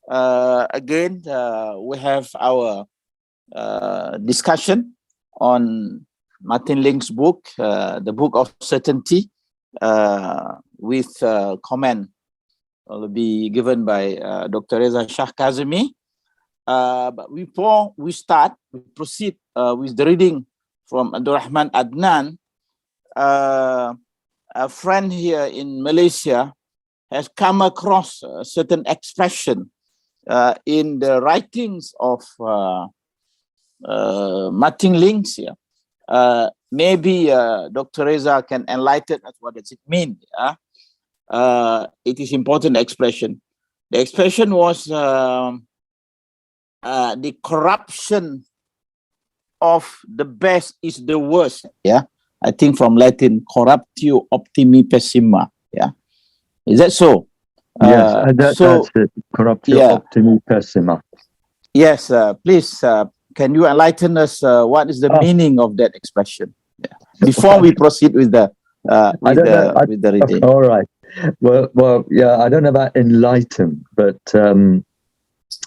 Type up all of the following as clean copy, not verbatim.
Again, we have our discussion on Martin Ling's book, the Book of Certainty, with comment will be given by Dr. Reza Shah-Kazemi. But before we start, we proceed with the reading from Abdul Rahman Adnan. A friend here in Malaysia has come across a certain expression in the writings of Martin Ling's here. Maybe Dr. Reza can enlighten us what does it mean. It is important expression. The expression was the corruption of the best is the worst. Yeah, I think from Latin, Corruptio, Optimi, Pessima. Yeah, is that so? Yes, that's it. Corruptio, Optimi, Pessima. Yes, please. Can you enlighten us? What is the meaning of that expression? Yeah. Before we proceed with the reading. All right. Well, yeah. I don't know about enlighten, but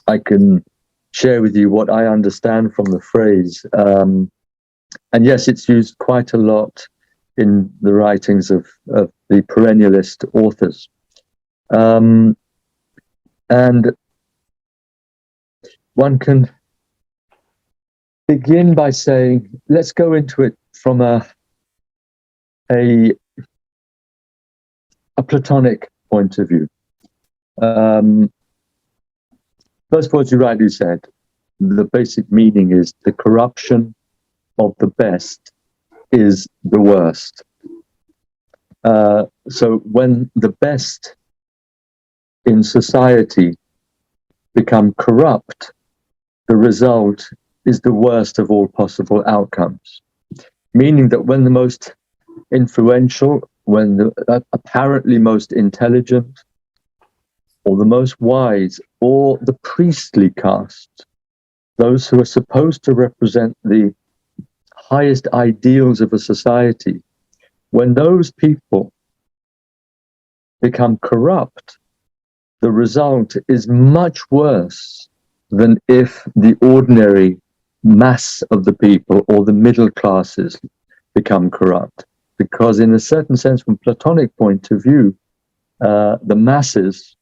I can share with you what I understand from the phrase. And yes, it's used quite a lot in the writings of the perennialist authors. And one can begin by saying, let's go into it from a Platonic point of view. First of all, as you rightly said, the basic meaning is the corruption of the best is the worst. So when the best in society become corrupt, the result is the worst of all possible outcomes. Meaning that when the most influential, when the apparently most intelligent, or the most wise, or the priestly caste, those who are supposed to represent the highest ideals of a society, when those people become corrupt, the result is much worse than if the ordinary mass of the people or the middle classes become corrupt. Because in a certain sense, from Platonic point of view, the masses,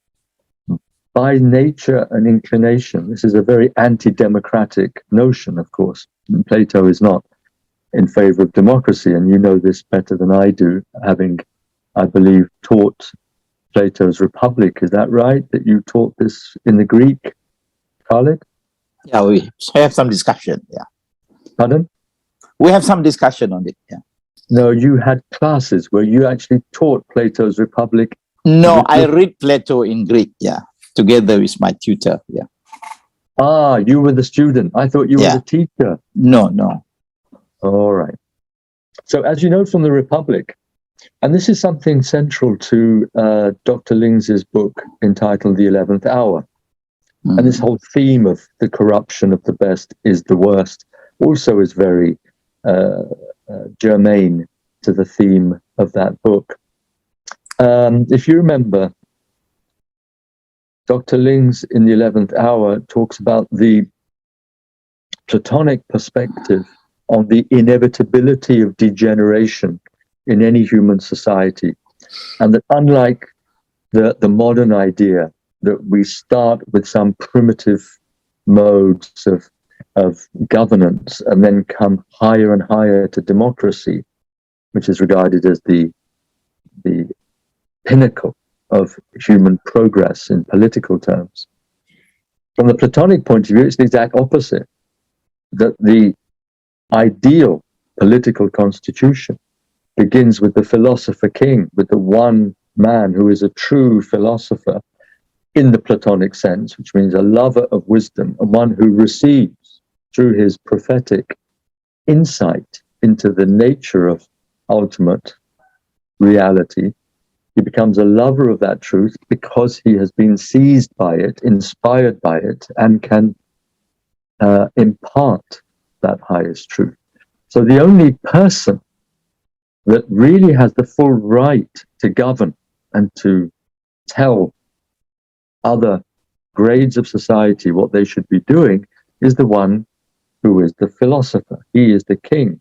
by nature and inclination, this is a very anti-democratic notion, of course. And Plato is not in favor of democracy, and you know this better than I do, having, I believe, taught Plato's Republic. Is that right, that you taught this in the Greek, Khalid? Yeah, we have some discussion, yeah. Pardon? We have some discussion on it, yeah. No, you had classes where you actually taught Plato's Republic. No, I read Plato in Greek, yeah, together with my tutor, yeah. Ah, you were the student. I thought you were the teacher. No. All right. So as you know from the Republic, and this is something central to Dr. Ling's book entitled The 11th Hour, and this whole theme of the corruption of the best is the worst also is very germane to the theme of that book. If you remember, Dr. Ling's in The 11th Hour talks about the Platonic perspective on the inevitability of degeneration in any human society, and that unlike the modern idea that we start with some primitive modes of governance and then come higher and higher to democracy, which is regarded as the pinnacle of human progress in political terms. From the Platonic point of view, it's the exact opposite, that the ideal political constitution begins with the philosopher king, with the one man who is a true philosopher in the Platonic sense, which means a lover of wisdom, and one who receives through his prophetic insight into the nature of ultimate reality. He becomes a lover of that truth because he has been seized by it, inspired by it, and can impart that highest truth. So the only person that really has the full right to govern and to tell other grades of society, what they should be doing, is the one who is the philosopher. He is the king.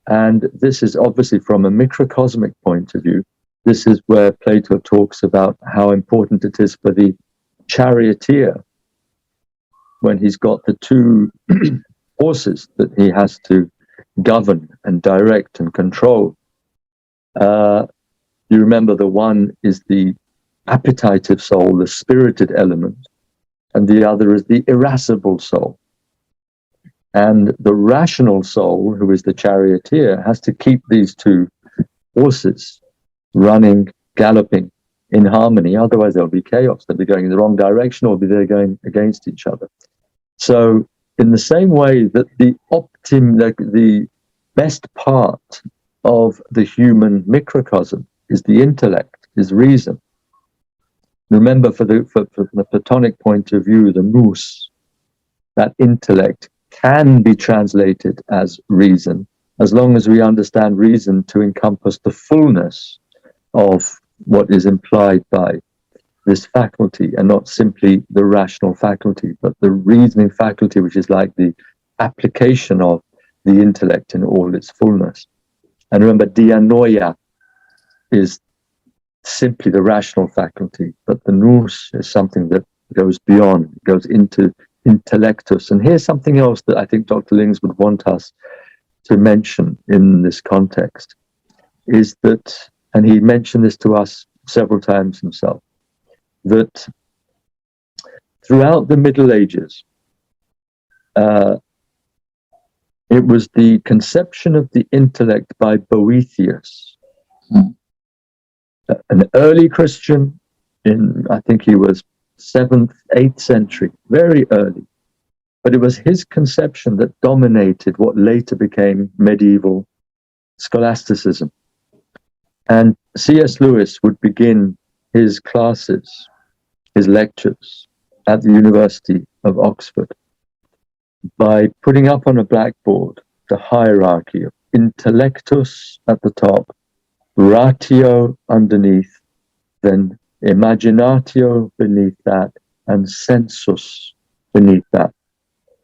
And this is obviously from a microcosmic point of view. This is where Plato talks about how important it is for the charioteer, when he's got the two horses that he has to govern and direct and control. You remember the one is the appetitive soul, the spirited element, and the other is the irascible soul. And the rational soul, who is the charioteer, has to keep these two horses running, galloping in harmony. Otherwise, there'll be chaos. They'll be going in the wrong direction, or they're going against each other. So, in the same way that the best part of the human microcosm is the intellect, is reason. Remember, from the Platonic point of view, the nous, that intellect, can be translated as reason, as long as we understand reason to encompass the fullness of what is implied by this faculty, and not simply the rational faculty, but the reasoning faculty, which is like the application of the intellect in all its fullness. And remember, dianoia is simply the rational faculty, but the nous is something that goes beyond, goes into intellectus. And here's something else that I think Dr. Lings would want us to mention in this context, is that, and he mentioned this to us several times himself, that throughout the Middle Ages, it was the conception of the intellect by Boethius, an early Christian in, I think he was 7th, 8th century, very early. But it was his conception that dominated what later became medieval scholasticism. And C.S. Lewis would begin his classes, his lectures at the University of Oxford by putting up on a blackboard the hierarchy of intellectus at the top, ratio underneath, then imaginatio beneath that, and sensus beneath that.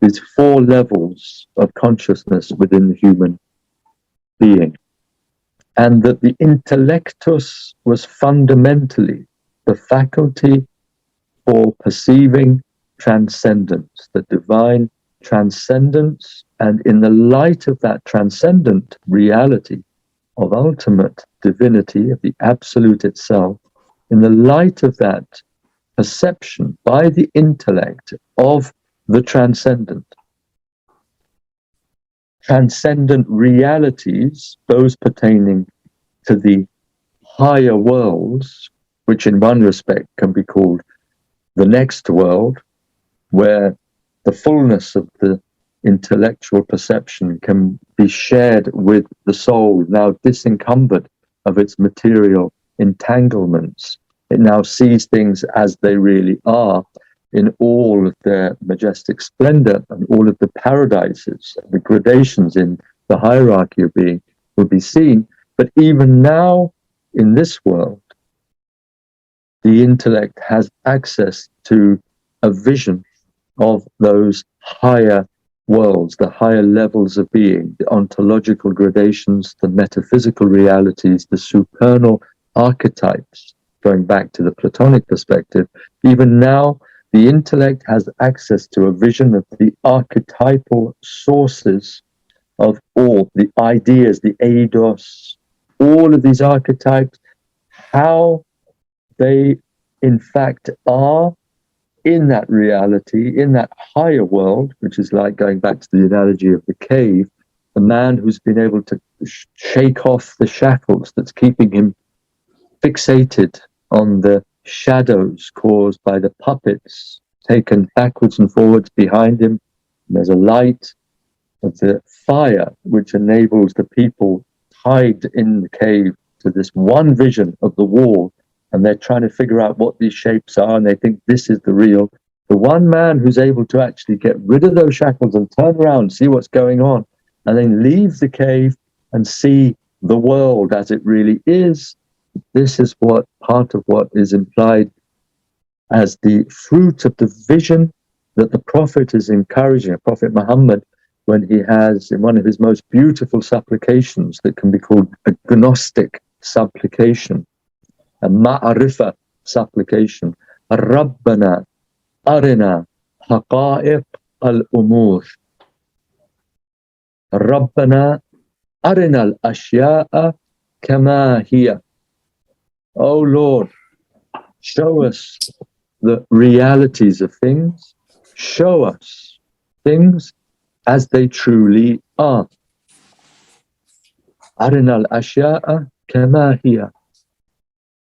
These four levels of consciousness within the human being. And that the intellectus was fundamentally the faculty for perceiving transcendence, the divine transcendence, and in the light of that transcendent reality of ultimate divinity, of the absolute itself, in the light of that perception by the intellect of the transcendent realities, those pertaining to the higher worlds, which in one respect can be called the next world, where the fullness of the intellectual perception can be shared with the soul, now disencumbered of its material entanglements. It now sees things as they really are, in all of their majestic splendor, and all of the paradises, the gradations in the hierarchy of being will be seen. But even now, in this world, the intellect has access to a vision of those higher worlds, the higher levels of being, the ontological gradations, the metaphysical realities, the supernal archetypes, going back to the Platonic perspective. Even now, the intellect has access to a vision of the archetypal sources of all the ideas, the eidos, all of these archetypes, how they in fact are in that reality, in that higher world, which is like going back to the analogy of the cave, the man who's been able to shake off the shackles that's keeping him fixated on the shadows caused by the puppets taken backwards and forwards behind him. And there's a light of the fire which enables the people tied in the cave to this one vision of the wall, and they're trying to figure out what these shapes are, and they think this is the real. The one man who's able to actually get rid of those shackles and turn around, see what's going on, and then leave the cave and see the world as it really is. This is what part of what is implied as the fruit of the vision that the Prophet is encouraging, Prophet Muhammad, when he has in one of his most beautiful supplications that can be called a gnostic supplication, a ma'arifa supplication, Rabbana arina haqa'iq al-umur, Rabbana arina al-ashya'a kama hiya. Oh Lord, show us the realities of things, show us things as they truly are. Arina al-ashya'a kama hiya.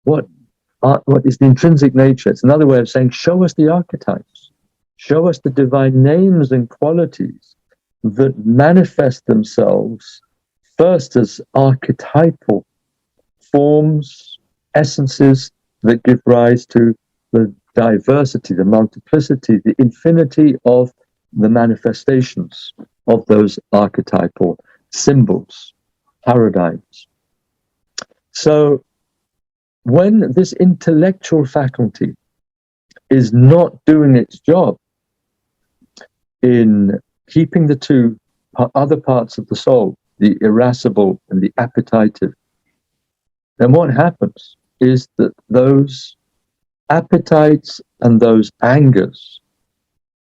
What is the intrinsic nature? It's another way of saying, show us the archetypes. Show us the divine names and qualities that manifest themselves first as archetypal forms, essences that give rise to the diversity, the multiplicity, the infinity of the manifestations of those archetypal symbols, paradigms. So when this intellectual faculty is not doing its job in keeping the two other parts of the soul, the irascible and the appetitive, then what happens is that those appetites and those angers,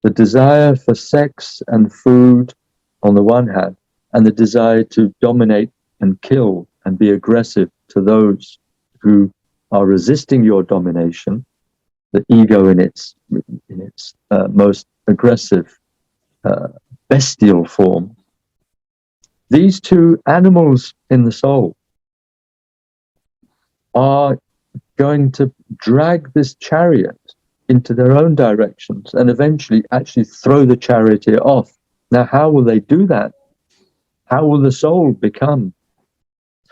the desire for sex and food on the one hand, and the desire to dominate and kill and be aggressive to those who are resisting your domination, the ego in its most aggressive, bestial form, these two animals in the soul are going to drag this chariot into their own directions and eventually actually throw the charioteer off. Now, how will they do that? How will the soul become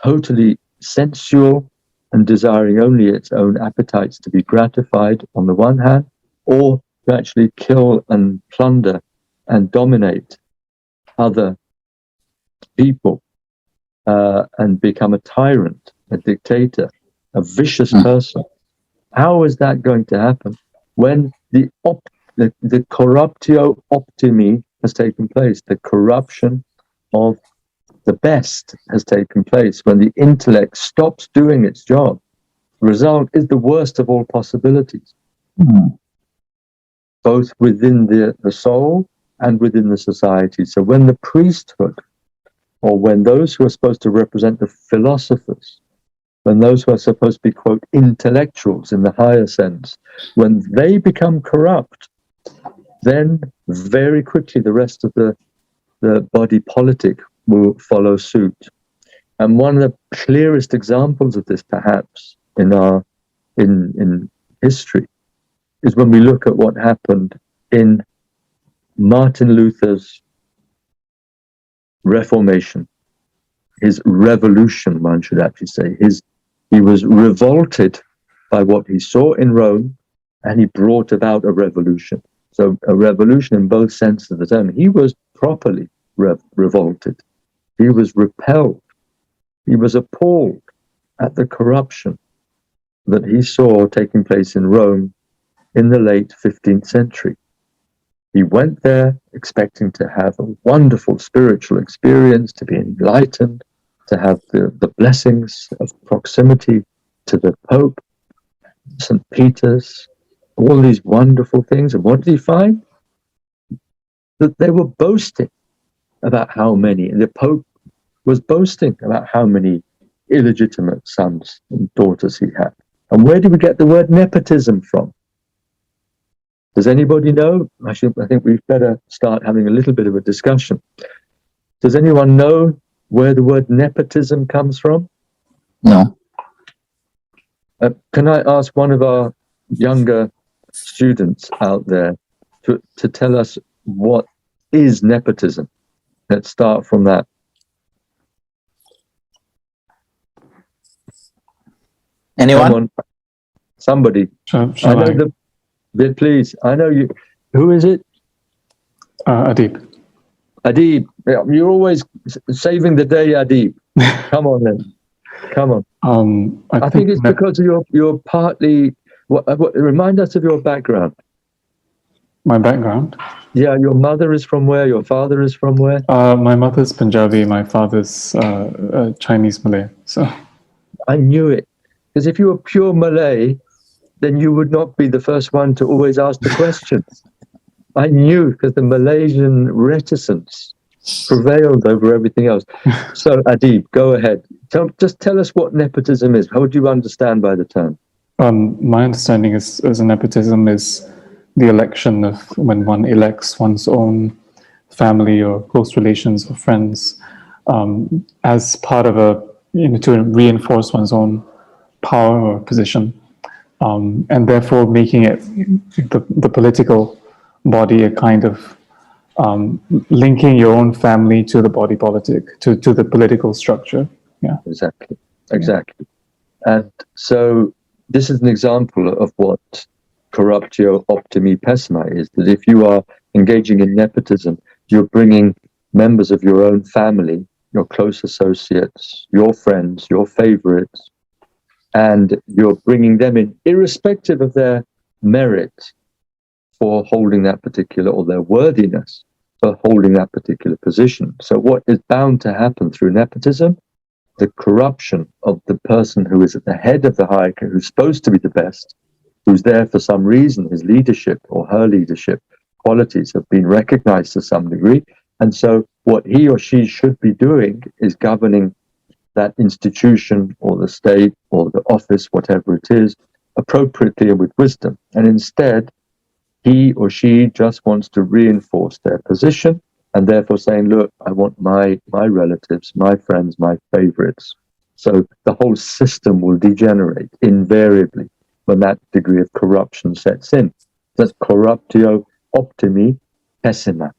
totally sensual and desiring only its own appetites to be gratified on the one hand, or to actually kill and plunder and dominate other people and become a tyrant, a dictator, a vicious person? How is that going to happen when the Corruptio Optimi has taken place, the corruption of the best has taken place, when the intellect stops doing its job? The result is the worst of all possibilities, both within the soul and within the society. So when the priesthood, or when those who are supposed to represent the philosophers, when those who are supposed to be, quote, intellectuals in the higher sense, when they become corrupt, then very quickly the rest of the body politic will follow suit. And one of the clearest examples of this, perhaps, in history, is when we look at what happened in Martin Luther's Reformation, his revolution, one should actually say. He was revolted by what he saw in Rome, and he brought about a revolution. So a revolution in both senses of the term. He was properly revolted. He was repelled. He was appalled at the corruption that he saw taking place in Rome in the late 15th century. He went there expecting to have a wonderful spiritual experience, to be enlightened, to have the blessings of proximity to the Pope, St. Peter's, all these wonderful things. And what did he find? That they were boasting about how many, and the Pope was boasting about how many illegitimate sons and daughters he had. And where did we get the word nepotism from? Does anybody know? I think we've better start having a little bit of a discussion. Does anyone know where the word nepotism comes from? No. Can I ask one of our younger students out there to tell us what is nepotism? Let's start from that. Anyone? Come on. Somebody. Shall I know please. I know you. Who is it? Adib. Adib. You're always saving the day, Adib. Come on then. Come on. I think it's because you're partly Remind us of your background. My background? Yeah, your mother is from where? Your father is from where? My mother's Punjabi, my father's Chinese Malay. So I knew it. Because if you were pure Malay, then you would not be the first one to always ask the questions. I knew, because the Malaysian reticence prevailed over everything else. So, Adib, go ahead. Just tell us what nepotism is. How would you understand by the term? my understanding is nepotism is the election of when one elects one's own family or close relations or friends as part of to reinforce one's own power or position, and therefore making it the political body a kind of linking your own family to the body politic, to the political structure. Yeah, exactly. And so this is an example of what Corruptio, Optimi, Pessima is, that if you are engaging in nepotism, you're bringing members of your own family, your close associates, your friends, your favorites, and you're bringing them in, irrespective of their merit for holding that particular, or their worthiness for holding that particular position. So what is bound to happen through nepotism? The corruption of the person who is at the head of the hierarchy, who's supposed to be the best, who's there for some reason, his leadership or her leadership qualities have been recognized to some degree. And so what he or she should be doing is governing that institution or the state or the office, whatever it is, appropriately and with wisdom. And instead, he or she just wants to reinforce their position, and therefore saying, look, I want my relatives, my friends, my favorites. So the whole system will degenerate invariably when that degree of corruption sets in. That's Corruptio, Optimi, Pessima.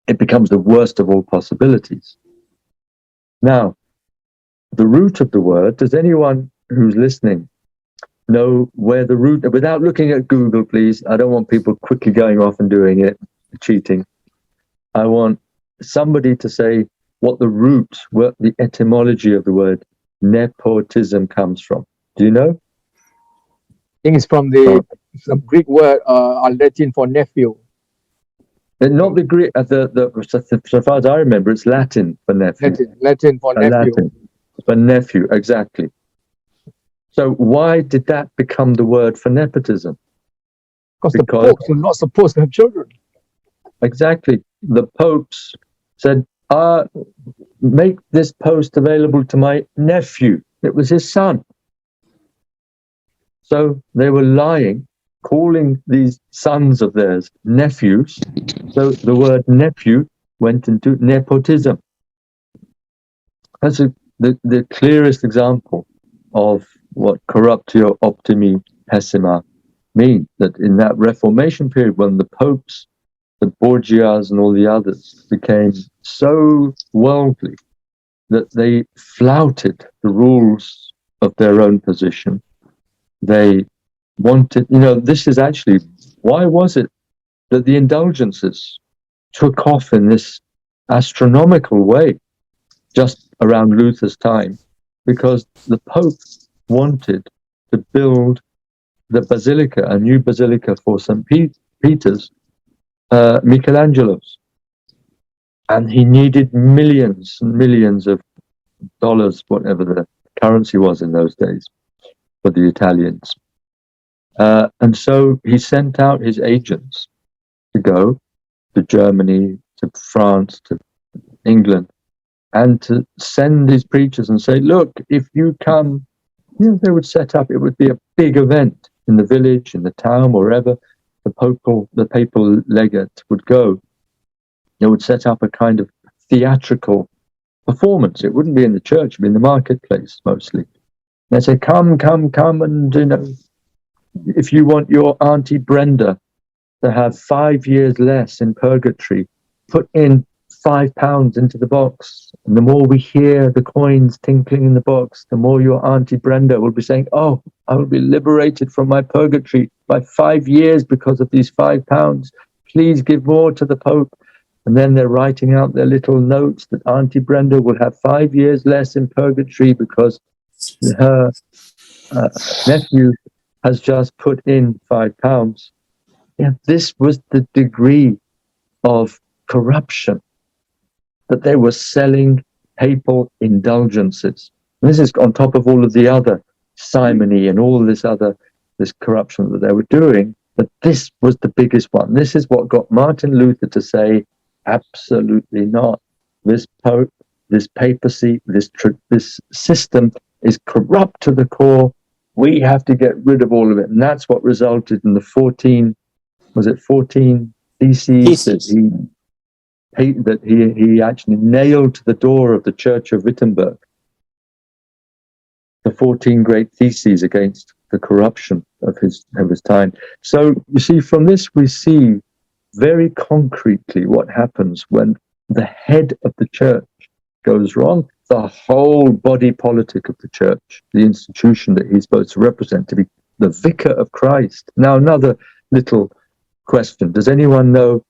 It becomes the worst of all possibilities. Now, the root of the word, does anyone who's listening know where the root, without looking at Google, please, I don't want people quickly going off and doing it, cheating. I want somebody to say what the root, what the etymology of the word nepotism comes from. Do you know? I think it's from some Greek word, Latin for nephew. Not the Greek, so far as I remember, it's Latin for nephew. Latin for nephew. Latin for nephew, exactly. So why did that become the word for nepotism? Because the popes were not supposed to have children. Exactly. The popes said, make this post available to my nephew. It was his son. So they were lying, calling these sons of theirs nephews. So the word nephew went into nepotism. That's the clearest example of what Corruptio, Optimi, Pessima mean. That in that Reformation period, when the popes, the Borgias and all the others became so worldly that they flouted the rules of their own position. They wanted, this is actually, why was it that the indulgences took off in this astronomical way just around Luther's time? Because the Pope wanted to build the basilica, a new basilica for St. Peter's, Michelangelo's. And he needed millions and millions of dollars, whatever the currency was in those days, for the Italians. And so he sent out his agents to go to Germany, to France, to England, and to send these preachers and say, look, if you come, they would set up, it would be a big event in the village, in the town, wherever the papal legate would go. They would set up a kind of theatrical performance. It wouldn't be in the church, it would be in the marketplace mostly. They say, come, and if you want your Auntie Brenda to have 5 years less in purgatory, put in £5 into the box. And the more we hear the coins tinkling in the box, the more your Auntie Brenda will be saying, oh, I will be liberated from my purgatory by 5 years because of these £5. Please give more to the Pope. And then they're writing out their little notes that Auntie Brenda will have 5 years less in purgatory because her nephew has just put in £5. Yeah, this was the degree of corruption, that they were selling papal indulgences. And this is on top of all of the other simony and all this corruption that they were doing. But this was the biggest one. This is what got Martin Luther to say, absolutely not. This Pope, this papacy, this system is corrupt to the core. We have to get rid of all of it. And that's what resulted in the 14 theses that he actually nailed to the door of the Church of Wittenberg. The 14 great theses against the corruption of his time. So you see, from this we see very concretely what happens when the head of the church goes wrong. The whole body politic of the church, the institution that he's supposed to represent, to be the vicar of Christ. Now, another little question. Does anyone know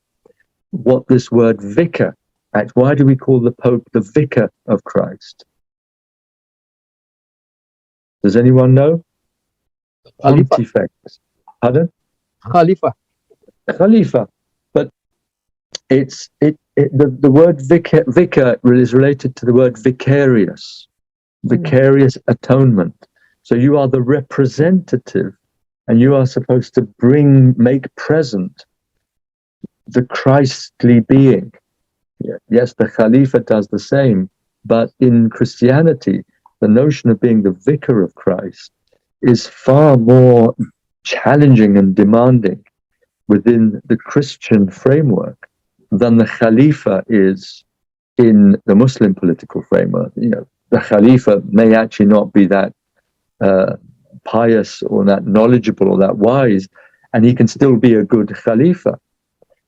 what this word vicar, why do we call the Pope the vicar of Christ? Does anyone know? Pontifex. Pardon? Khalifa. But the word vicar is related to the word vicarious atonement. So you are the representative, and you are supposed to make present the Christly being. Yes, the Khalifa does the same, but in Christianity, the notion of being the vicar of Christ is far more challenging and demanding within the Christian framework than the Khalifa is in the Muslim political framework. The Khalifa may actually not be that pious or that knowledgeable or that wise, and he can still be a good Khalifa.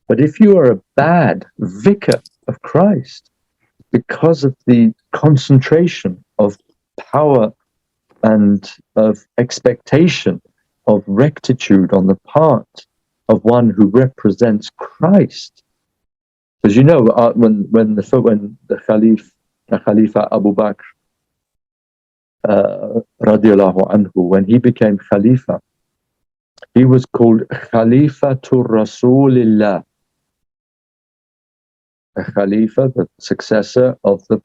But if you are a bad vicar of Christ, because of the concentration of power and of expectation of rectitude on the part of one who represents Christ, because when the Khalifa Abu Bakr radiallahu anhu, when he became Khalifa, he was called Khalifatul Rasulillah, a Khalifa, the successor of the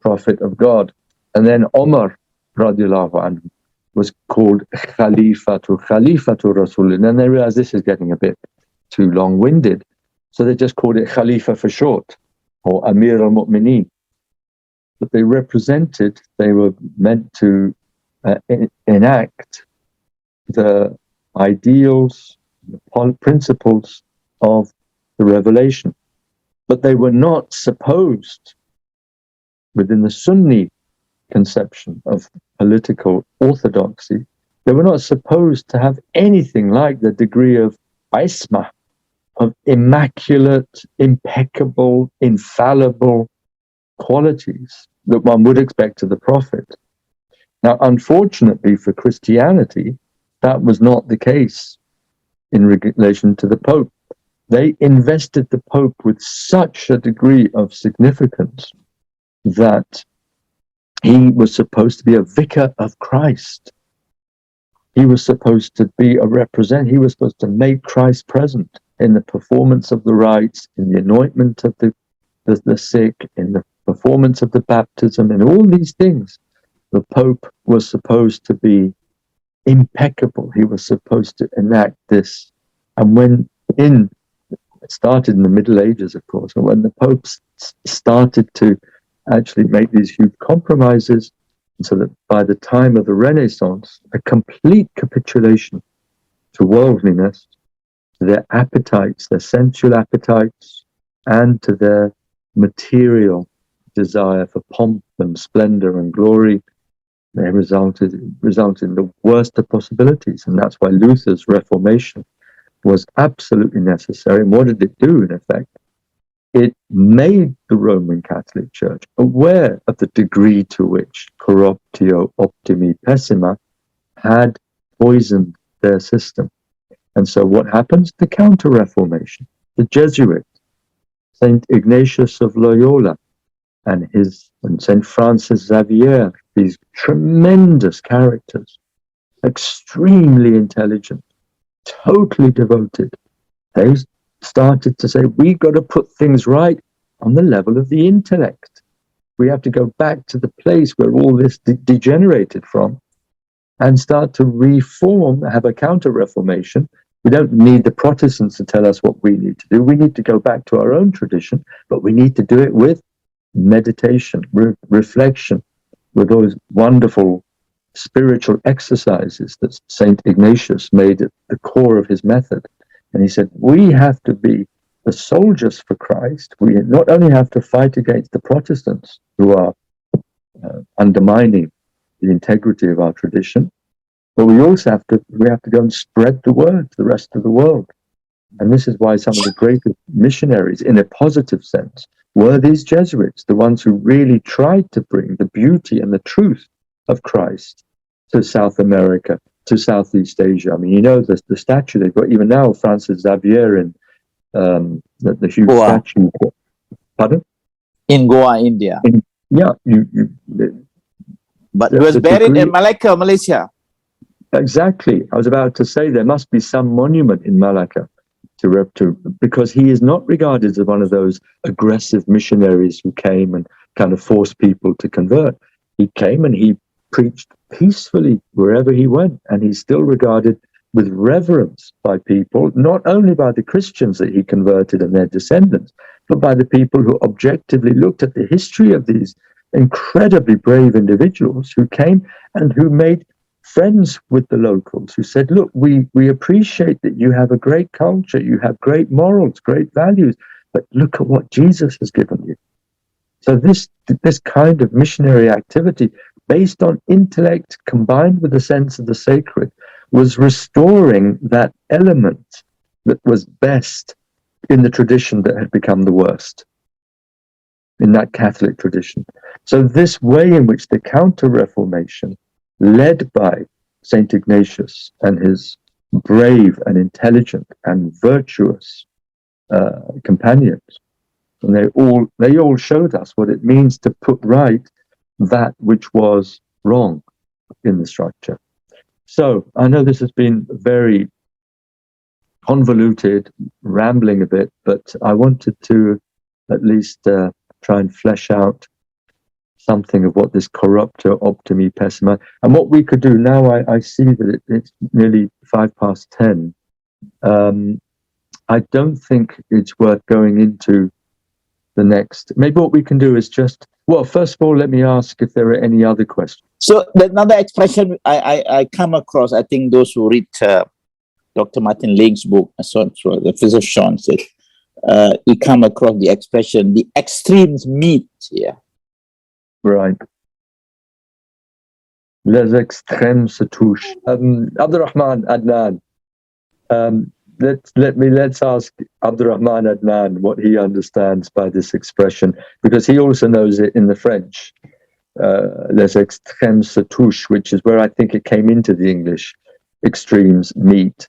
Prophet of God. And then Omar radiallahu anhu was called Khalifatul Rasulillah. And then they realized this is getting a bit too long-winded, so they just called it Khalifa for short, or Amir al-Mu'mineen. But they were meant to enact the ideals, the principles of the revelation. But they were not supposed, within the Sunni conception of political orthodoxy, they were not supposed to have anything like the degree of isma, of immaculate, impeccable, infallible qualities that one would expect of the Prophet. Now, unfortunately for Christianity, that was not the case in relation to the Pope. They invested the Pope with such a degree of significance that he was supposed to be a vicar of Christ. He was supposed to be he was supposed to make Christ present in the performance of the rites, in the anointment of the sick, in the performance of the baptism, and all these things. The Pope was supposed to be impeccable. He was supposed to enact this. And it started in the Middle Ages, of course, and when the Pope started to actually make these huge compromises, so that by the time of the Renaissance, a complete capitulation to worldliness, to their appetites, their sensual appetites, and to their material desire for pomp and splendor and glory, they resulted in the worst of possibilities. And that's why Luther's Reformation was absolutely necessary. And what did it do, in effect? It made the Roman Catholic Church aware of the degree to which Corruptio, Optimi, Pessima had poisoned their system. And so what happens? The Counter-Reformation, the Jesuits, Saint Ignatius of Loyola, and Saint Francis Xavier, these tremendous characters extremely intelligent, totally devoted. They started to say, we've got to put things right on the level of the intellect. We have to go back to the place where all this degenerated from and start to reform, have a counter-reformation. We don't need the Protestants to tell us what we need to do. We need to go back to our own tradition, but we need to do it with meditation, reflection, with those wonderful spiritual exercises that Saint Ignatius made at the core of his method. And he said, we have to be the soldiers for Christ. We not only have to fight against the Protestants who are undermining the integrity of our tradition, but we also have to go and spread the word to the rest of the world. And this is why some of the greatest missionaries, in a positive sense, were these Jesuits, the ones who really tried to bring the beauty and the truth of Christ to South America, to Southeast Asia. I mean, you know, the statue they've got, even now, Francis Xavier in the huge Goa. statue. Pardon? In Goa, India. Yeah. But he was buried in Malacca, Malaysia. Exactly. I was about to say there must be some monument in Malacca because he is not regarded as one of those aggressive missionaries who came and kind of forced people to convert. He came and he preached peacefully wherever he went, and he's still regarded with reverence by people, not only by the Christians that he converted and their descendants, but by the people who objectively looked at the history of these incredibly brave individuals who came and who made friends with the locals, who said, look, we appreciate that you have a great culture, you have great morals, great values, but look at what Jesus has given you. So this kind of missionary activity based on intellect combined with a sense of the sacred was restoring that element that was best in the tradition that had become the worst, in that Catholic tradition. So this way in which the Counter-Reformation, led by St. Ignatius and his brave and intelligent and virtuous companions, and they all showed us what it means to put right that which was wrong in the structure. So I know this has been very convoluted, rambling a bit, but I wanted to at least try and flesh out something of what this Corruptio, Optimi, Pessima, and what we could do now. I see that it's nearly 10:05. I don't think it's worth going into the next. Maybe what we can do is just, well, first of all, let me ask if there are any other questions. So another expression I come across, I think those who read Dr. Martin Link's book, the physician said, he come across the expression, the extremes meet here. Right. Les extrêmes se touchent. Abdurrahman Adnan, let's ask Abdurrahman Adnan what he understands by this expression, because he also knows it in the French. Les extrêmes se touchent, which is where I think it came into the English. Extremes meet.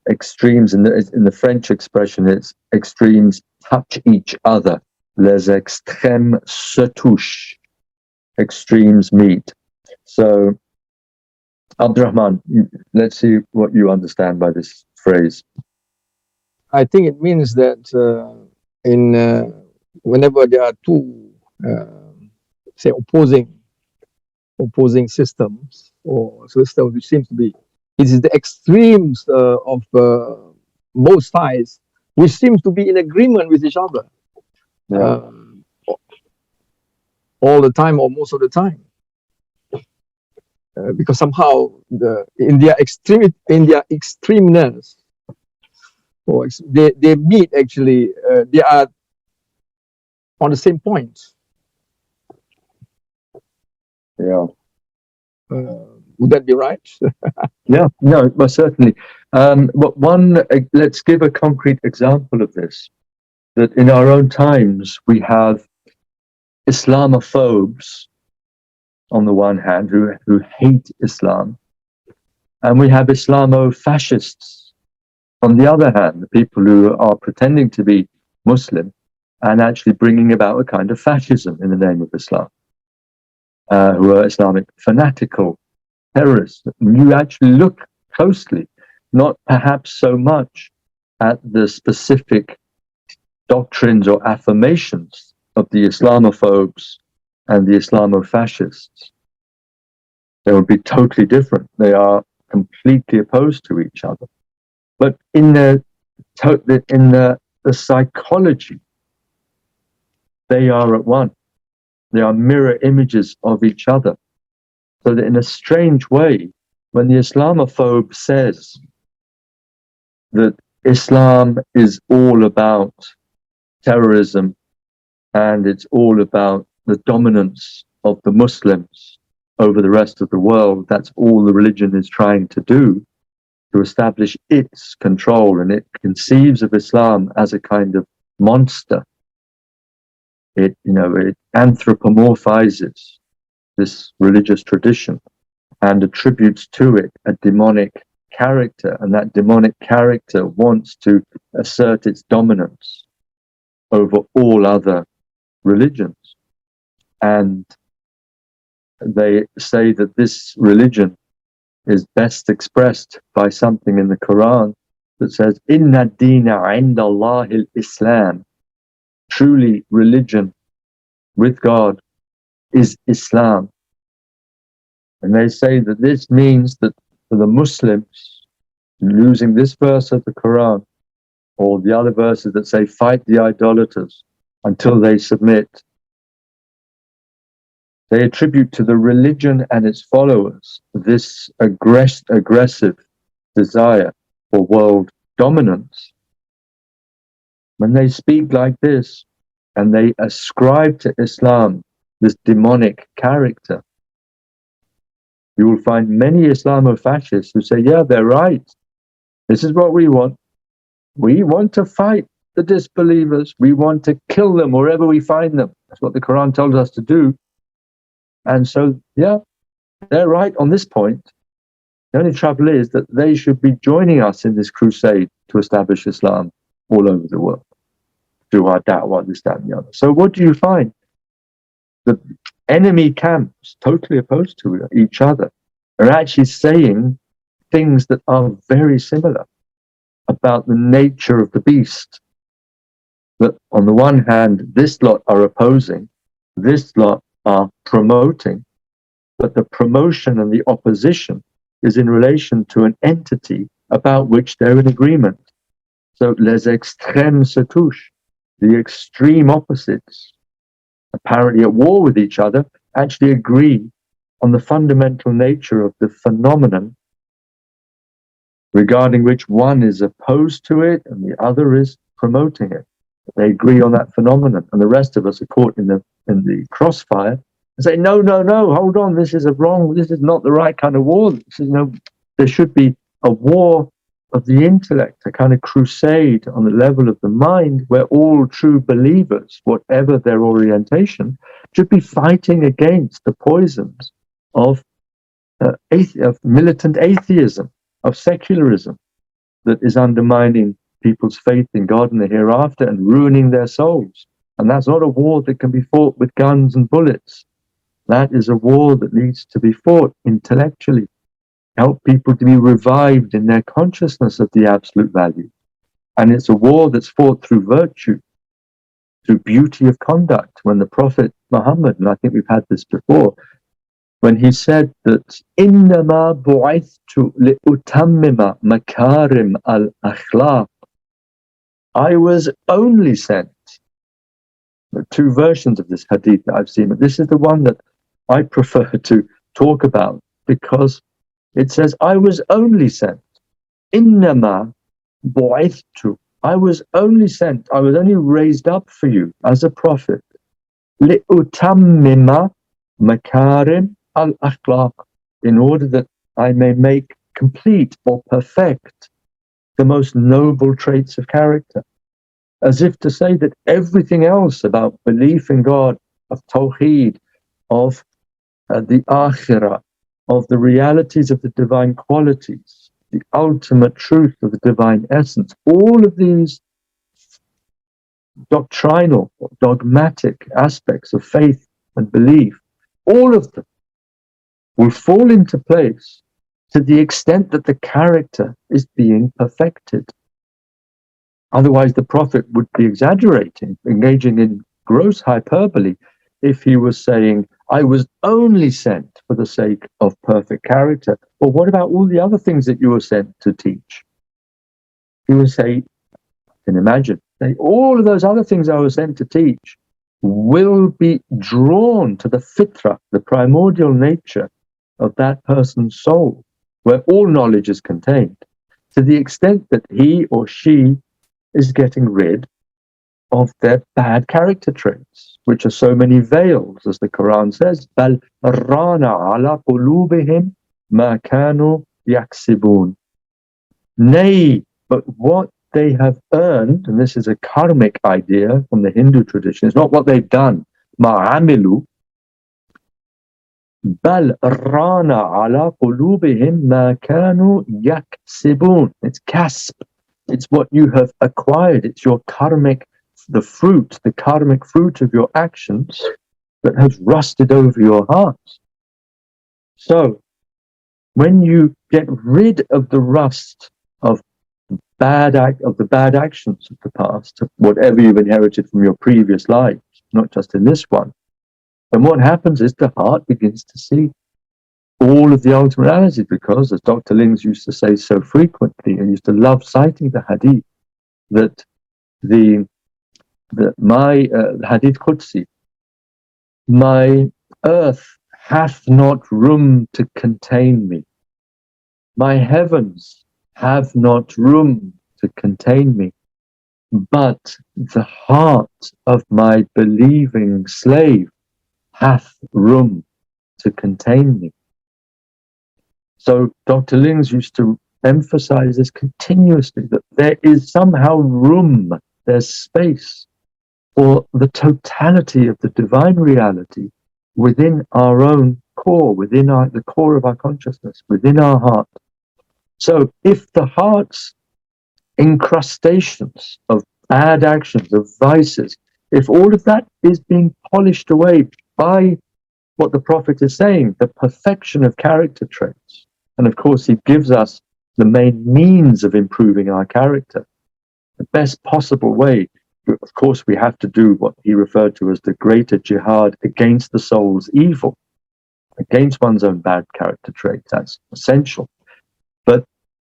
Extremes in the French expression, it's extremes touch each other. Les extrêmes se touchent. Extremes meet. So, Abdurrahman, let's see what you understand by this phrase. I think it means that whenever there are two, say, opposing systems, or systems which seems to be, it is the extremes of both sides which seems to be in agreement with each other. Yeah. All the time or most of the time, because somehow in their extremeness, or they meet actually. They are on the same point. Yeah. Would that be right? Yeah, no, most certainly. But let's give a concrete example of this. That in our own times, we have Islamophobes on the one hand who hate Islam, and we have Islamo-fascists on the other hand, the people who are pretending to be Muslim and actually bringing about a kind of fascism in the name of Islam, who are Islamic fanatical terrorists. You actually look closely, not perhaps so much at the specific doctrines or affirmations of the Islamophobes and the Islamofascists. They would be totally different. They are completely opposed to each other. But in the psychology, they are at one. They are mirror images of each other. So that in a strange way, when the Islamophobe says that Islam is all about terrorism and it's all about the dominance of the Muslims over the rest of the world, that's all the religion is trying to do, to establish its control, and it conceives of Islam as a kind of monster. It anthropomorphizes this religious tradition and attributes to it a demonic character, and that demonic character wants to assert its dominance over all other religions. And they say that this religion is best expressed by something in the Quran that says, Inna dina inda Allahil Islam. Truly, religion with God is Islam. And they say that this means that for the Muslims, using this verse of the Quran, or the other verses that say, fight the idolaters until they submit, they attribute to the religion and its followers this aggressive desire for world dominance. When they speak like this and they ascribe to Islam this demonic character, you will find many Islamofascists who say, yeah, they're right. This is what we want. We want to fight the disbelievers. We want to kill them wherever we find them. That's what the Quran tells us to do. And so, yeah, they're right on this point. The only trouble is that they should be joining us in this crusade to establish Islam all over the world, through our da'wah, this, that, and the other. So what do you find? The enemy camps, totally opposed to each other, are actually saying things that are very similar about the nature of the beast. That on the one hand, this lot are opposing, this lot are promoting, but the promotion and the opposition is in relation to an entity about which they're in agreement. So les extrêmes se touchent, the extreme opposites, apparently at war with each other, actually agree on the fundamental nature of the phenomenon regarding which one is opposed to it and the other is promoting it. They agree on that phenomenon, and the rest of us are caught in the crossfire and say, no, hold on, this is not the right kind of war. There should be a war of the intellect, a kind of crusade on the level of the mind, where all true believers, whatever their orientation, should be fighting against the poisons of militant atheism, of secularism, that is undermining people's faith in God and the hereafter and ruining their souls. And that's not a war that can be fought with guns and bullets. That is a war that needs to be fought intellectually. Help people to be revived in their consciousness of the absolute value. And it's a war that's fought through virtue, through beauty of conduct. When the Prophet Muhammad, and I think we've had this before, when he said that إِنَّمَا بُعِثْتُ لِأُتَمِّمَ مَكَارِمَ الْأَخْلَاقِ, I was only sent. There are two versions of this hadith that I've seen, but this is the one that I prefer to talk about, because it says, I was only sent. Innama bu'ithtu. I was only sent. I was only raised up for you as a prophet. Li'utammima makarim al-akhlaq. In order that I may make complete or perfect the most noble traits of character. As if to say that everything else about belief in God, of tawheed, of the akhirah, of the realities of the divine qualities, the ultimate truth of the divine essence, all of these doctrinal, dogmatic aspects of faith and belief, all of them will fall into place to the extent that the character is being perfected. Otherwise, the Prophet would be exaggerating, engaging in gross hyperbole, if he was saying, I was only sent for the sake of perfect character. Well, what about all the other things that you were sent to teach? He would say, can imagine, all of those other things I was sent to teach will be drawn to the fitra, the primordial nature of that person's soul, where all knowledge is contained, to the extent that he or she is getting rid of their bad character traits, which are so many veils, as the Quran says, بَلْ رَانَ عَلَى قُلُوبِهِمْ مَا كَانُوا يَكْسِبُونَ. Nay, but what they have earned, and this is a karmic idea from the Hindu tradition, it's not what they've done, مَا عَمِلُوا, بَلْ رَانَ عَلَى قُلُوبِهِمْ مَا كَانُوا يَكْسِبُونَ. It's kasb. It's what you have acquired. It's your karmic, the fruit, the karmic fruit of your actions that has rusted over your hearts. So, when you get rid of the rust of the bad actions of the past, whatever you've inherited from your previous lives, not just in this one, then what happens is the heart begins to see all of the ultimate reality, because, as Dr. Lings used to say so frequently, and used to love citing the hadith, that my hadith Qudsi, my earth hath not room to contain me, my heavens have not room to contain me, but the heart of my believing slave hath room to contain me. So Dr. Lings used to emphasize this continuously, that there is somehow room, there's space for the totality of the divine reality within our own core, within the core of our consciousness, within our heart. So if the heart's incrustations of bad actions, of vices, if all of that is being polished away by what the Prophet is saying, the perfection of character traits, and of course, he gives us the main means of improving our character. The best possible way, of course, we have to do what he referred to as the greater jihad against the soul's evil, against one's own bad character traits. That's essential. But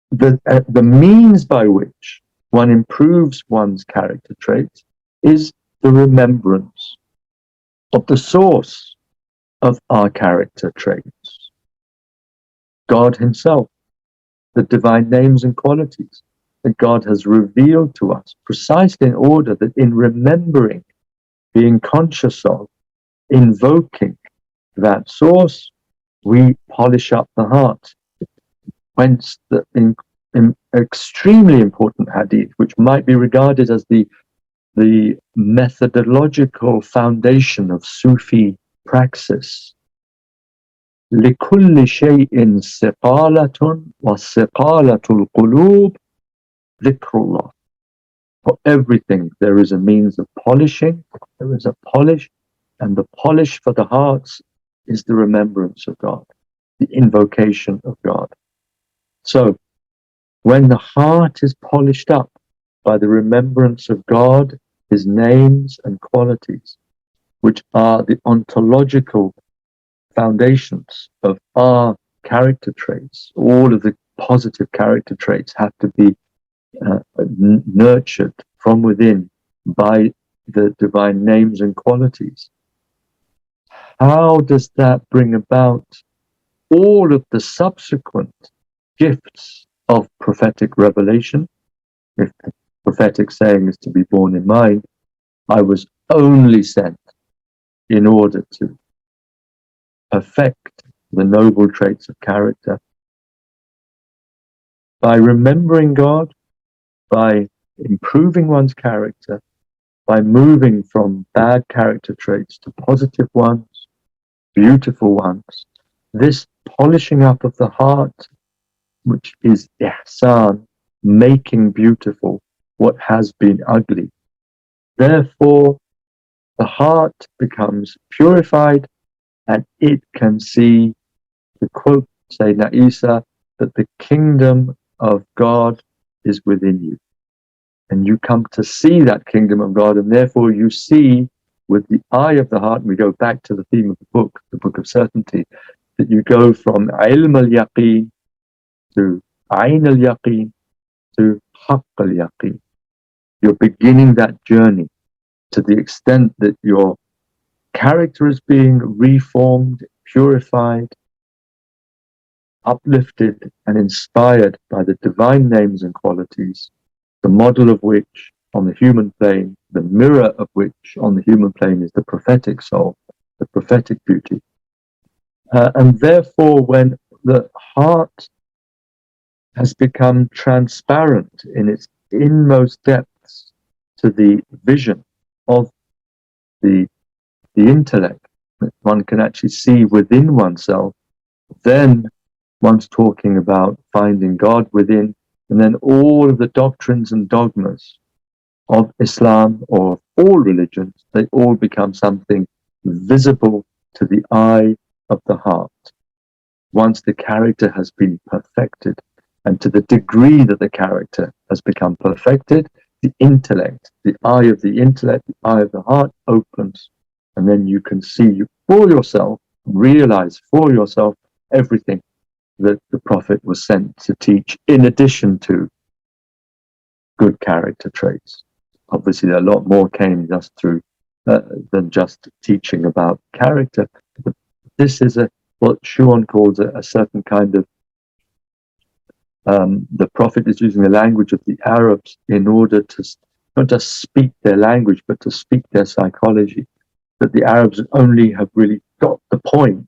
the means by which one improves one's character traits is the remembrance of the source of our character traits. God himself, the divine names and qualities that God has revealed to us, precisely in order that in remembering, being conscious of, invoking that source, we polish up the heart. Whence the extremely important hadith, which might be regarded as the methodological foundation of Sufi praxis. لكل شيء سقالة وسقالة القلوب ذكر الله. For everything there is a means of polishing, there is a polish, and the polish for the hearts is the remembrance of God, the invocation of God. So when the heart is polished up by the remembrance of God, his names and qualities, which are the ontological foundations of our character traits, all of the positive character traits have to be nurtured from within by the divine names and qualities. How does that bring about all of the subsequent gifts of prophetic revelation? If the prophetic saying is to be borne in mind, I was only sent in order to perfect the noble traits of character. By remembering God, by improving one's character, by moving from bad character traits to positive ones, beautiful ones, this polishing up of the heart, which is ihsan, making beautiful what has been ugly. Therefore, the heart becomes purified and it can see to quote Sayyidina Isa, that the kingdom of God is within you. And you come to see that kingdom of God, and therefore you see with the eye of the heart, and we go back to the theme of the Book of Certainty, that you go from ilm al-yaqeen to ayn al-yaqeen to haqq al-yaqeen. You're beginning that journey to the extent that your character is being reformed, purified, uplifted, and inspired by the divine names and qualities, the model of which on the human plane, the mirror of which on the human plane is the prophetic soul, the prophetic beauty. And therefore, when the heart has become transparent in its inmost depths to the vision of the intellect, that one can actually see within oneself, then one's talking about finding God within, and then all of the doctrines and dogmas of Islam or of all religions, they all become something visible to the eye of the heart. Once the character has been perfected, and to the degree that the character has become perfected, the intellect, the eye of the intellect, the eye of the heart opens, and then you can see for yourself, realize for yourself everything that the Prophet was sent to teach, in addition to good character traits. Obviously, a lot more came just through than just teaching about character. But this is what Schuon calls a certain kind of. The Prophet is using the language of the Arabs in order to not just speak their language, but to speak their psychology. That the Arabs only have really got the point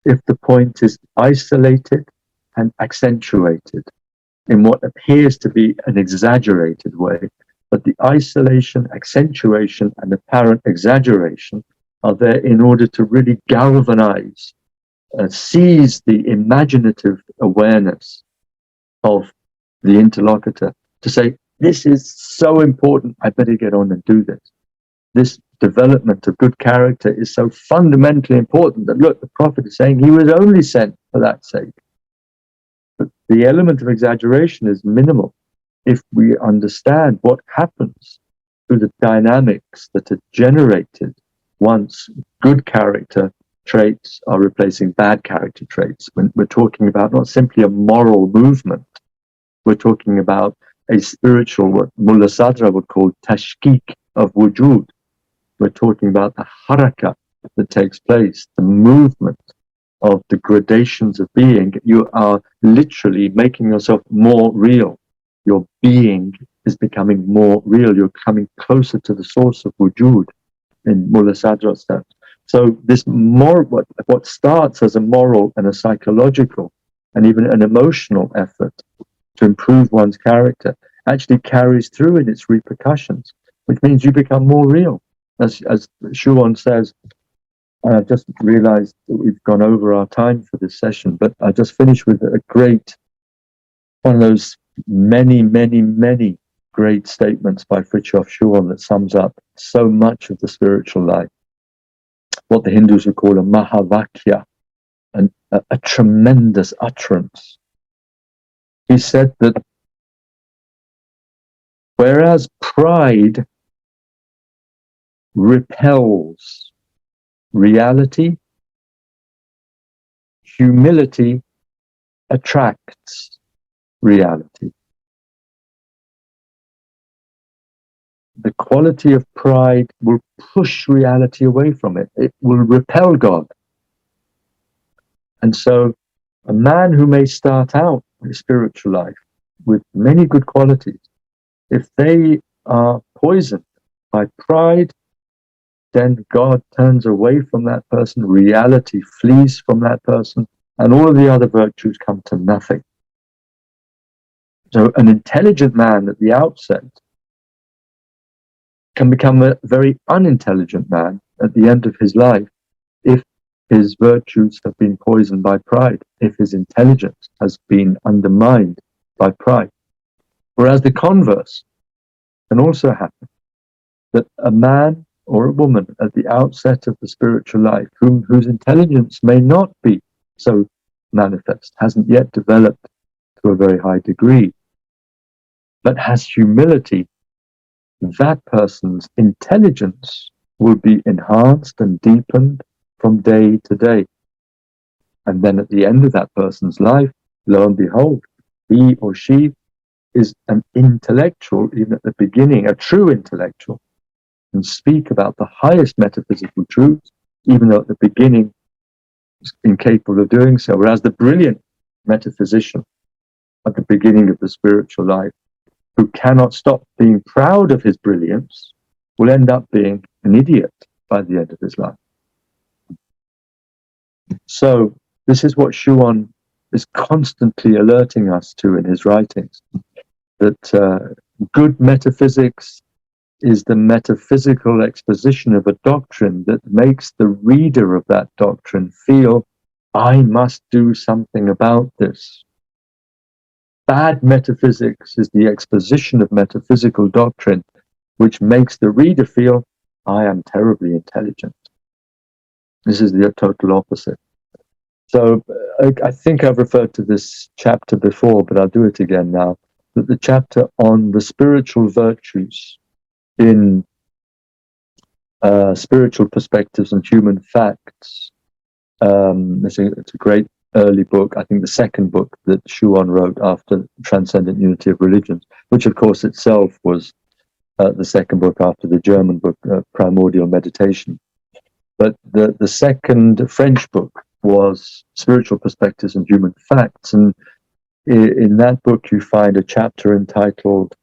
if the point is isolated and accentuated in what appears to be an exaggerated way. But the isolation, accentuation, and apparent exaggeration are there in order to really galvanize, seize the imaginative awareness of the interlocutor to say, this is so important, I better get on and do this. This development of good character is so fundamentally important that, look, the Prophet is saying he was only sent for that sake. But the element of exaggeration is minimal if we understand what happens through the dynamics that are generated once good character traits are replacing bad character traits. When we're talking about not simply a moral movement, we're talking about a spiritual, what Mullah Sadra would call tashkik of wujud. We're talking about the haraka that takes place, the movement of the gradations of being. You are literally making yourself more real. Your being is becoming more real. You're coming closer to the source of wujud in Mullah Sadra's terms. So this what starts as a moral and a psychological and even an emotional effort to improve one's character actually carries through in its repercussions, which means you become more real. As Schuon says, and I've just realized that we've gone over our time for this session, but I just finished with a great, one of those many, many, many great statements by Fritjof Schuon that sums up so much of the spiritual life. What the Hindus would call a mahavakya, a tremendous utterance. He said that whereas pride repels reality, humility attracts reality. The quality of pride will push reality away from it. It will repel God. And so a man who may start out in spiritual life with many good qualities, if they are poisoned by pride, then God turns away from that person, reality flees from that person, and all of the other virtues come to nothing. So an intelligent man at the outset can become a very unintelligent man at the end of his life if his virtues have been poisoned by pride, if his intelligence has been undermined by pride. Whereas the converse can also happen, that a man or a woman at the outset of the spiritual life, whose intelligence may not be so manifest, hasn't yet developed to a very high degree, but has humility, that person's intelligence will be enhanced and deepened from day to day. And then at the end of that person's life, lo and behold, he or she is an intellectual, even at the beginning, a true intellectual, and speak about the highest metaphysical truths, even though at the beginning is incapable of doing so. Whereas the brilliant metaphysician at the beginning of the spiritual life, who cannot stop being proud of his brilliance, will end up being an idiot by the end of his life. So this is what Schuon is constantly alerting us to in his writings, that good metaphysics is the metaphysical exposition of a doctrine that makes the reader of that doctrine feel, I must do something about this. Bad metaphysics is the exposition of metaphysical doctrine which makes the reader feel, I am terribly intelligent. This is the total opposite. So I think I've referred to this chapter before, but I'll do it again now. That the chapter on the spiritual virtues in Spiritual Perspectives and Human Facts, it's a great early book, I think the second book that Schuon wrote after Transcendent Unity of Religions, which of course itself was the second book after the German book, Primordial Meditation. But the second French book was Spiritual Perspectives and Human Facts, and in that book you find a chapter entitled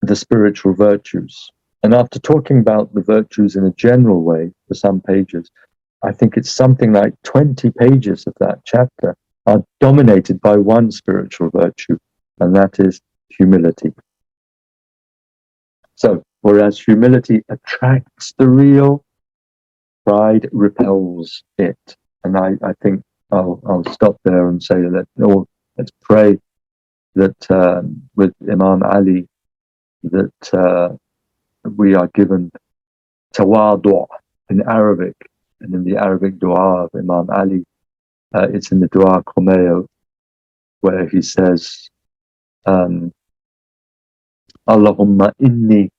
The Spiritual Virtues. And after talking about the virtues in a general way for some pages, I think it's something like 20 pages of that chapter are dominated by one spiritual virtue, and that is humility. So, whereas humility attracts the real, pride repels it. And I think I'll stop there and say let's pray that with Imam Ali, that we are given tawadu in Arabic, and in the Arabic dua of Imam Ali, it's in the dua Qumeo, where he says, Allahumma inni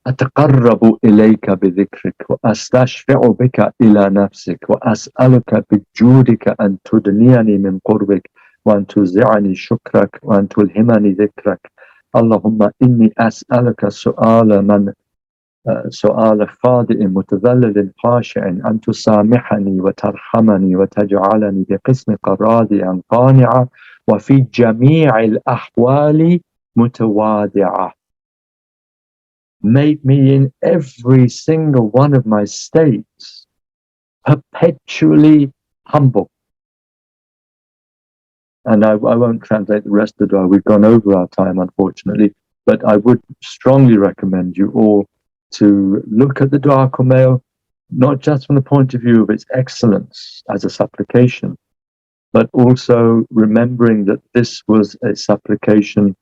أتقرب إليك بذكرك وأستشفع بك إلى نفسك وأسألك بجودك أن تدنيني من قربك وأن توزعني شكرك وأن تلهمني ذكرك اللهم إني أسألك سؤال خاضع متذلل خاشع أن تسامحني وترحمني وتجعلني بقسمك راضيا قانعا وفي جميع الأحوال متواضعا. Make me in every single one of my states perpetually humble. And I won't translate the rest of the dua. We've gone over our time, unfortunately. But I would strongly recommend you all to look at the dua Qumeo, not just from the point of view of its excellence as a supplication, but also remembering that this was a supplication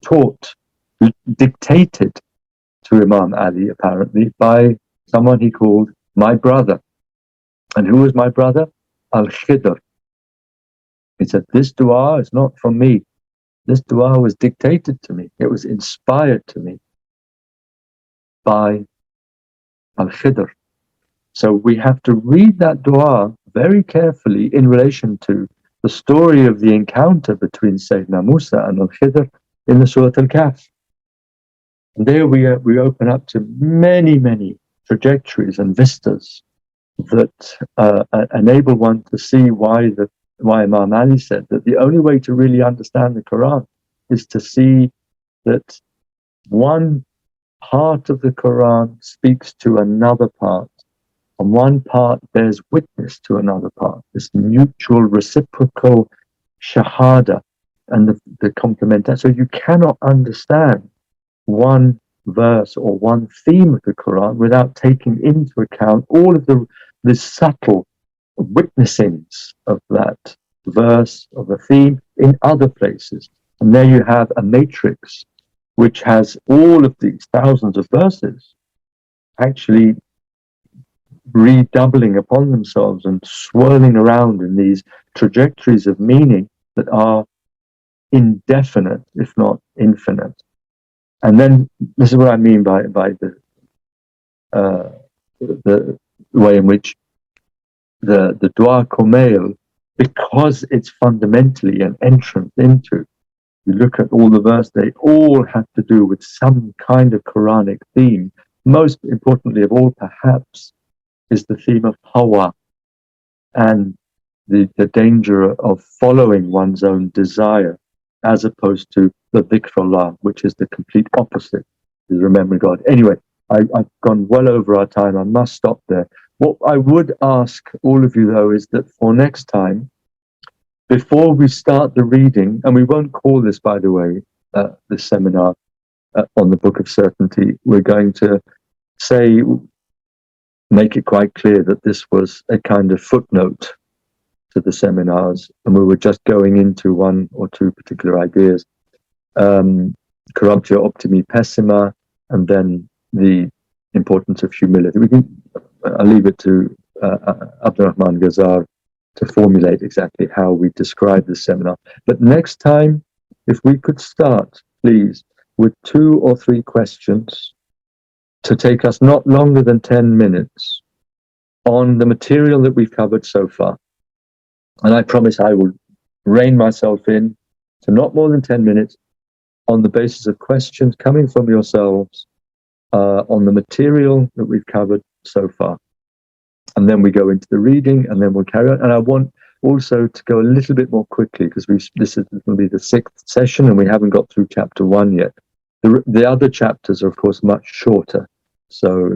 taught, dictated to Imam Ali, apparently, by someone he called my brother. And who was my brother? Al-Khidr. He said, this dua is not from me. This dua was dictated to me. It was inspired to me by Al-Khidr. So we have to read that dua very carefully in relation to the story of the encounter between Sayyidina Musa and Al-Khidr in the Surah Al-Kahf. And there we open up to many, many trajectories and vistas that enable one to see why Imam Ali said that the only way to really understand the Quran is to see that one part of the Quran speaks to another part, and one part bears witness to another part. This mutual, reciprocal shahada and the complementarity. So you cannot understand one verse or one theme of the Quran without taking into account all of the subtle witnessings of that verse, of a theme in other places. And there you have a matrix which has all of these thousands of verses actually redoubling upon themselves and swirling around in these trajectories of meaning that are indefinite, if not infinite. And then this is what I mean by the way in which the Dua Kumail, because it's fundamentally an entrance into, you look at all the verses, they all have to do with some kind of Quranic theme. Most importantly of all, perhaps, is the theme of hawa and the danger of following one's own desire, as opposed to the dhikrullah, which is the complete opposite, is remembering God. Anyway, I've gone well over our time. I must stop there. What I would ask all of you, though, is that for next time, before we start the reading, and we won't call this, by the way, the seminar on the Book of Certainty, we're going to make it quite clear that this was a kind of footnote to the seminars, and we were just going into one or two particular ideas. Corruptio, Optimi, Pessima, and then the importance of humility. I'll leave it to Abdurrahman Ghazar to formulate exactly how we describe the seminar. But next time, if we could start, please, with 2 or 3 questions to take us not longer than 10 minutes on the material that we've covered so far. And I promise I will rein myself in to not more than 10 minutes on the basis of questions coming from yourselves on the material that we've covered so far. And then we go into the reading, and then we'll carry on. And I want also to go a little bit more quickly, because this is going to be the 6th session, and we haven't got through chapter 1 yet. The other chapters are, of course, much shorter, so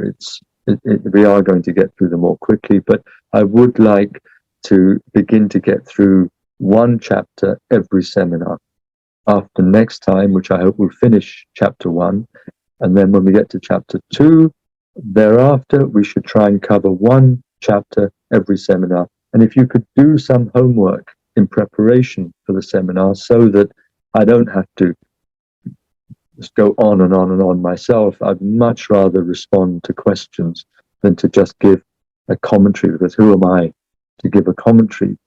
we are going to get through them more quickly. But I would like to begin to get through 1 chapter every seminar. After next time, which I hope will finish chapter 1, and then when we get to chapter 2, thereafter, we should try and cover 1 chapter every seminar. And if you could do some homework in preparation for the seminar, so that I don't have to just go on and on and on myself, I'd much rather respond to questions than to just give a commentary, because who am I to give a commentary?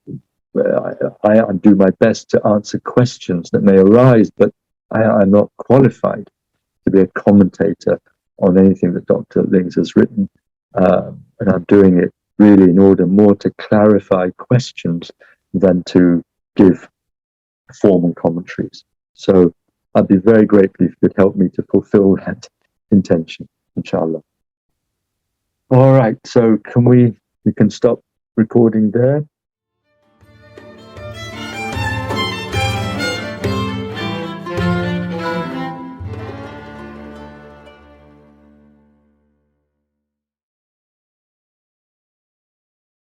I do my best to answer questions that may arise, but I'm not qualified to be a commentator on anything that Dr. Lings has written, and I'm doing it really in order more to clarify questions than to give formal commentaries. So I'd be very grateful if you could help me to fulfill that intention, inshallah. All right, so we can stop recording there.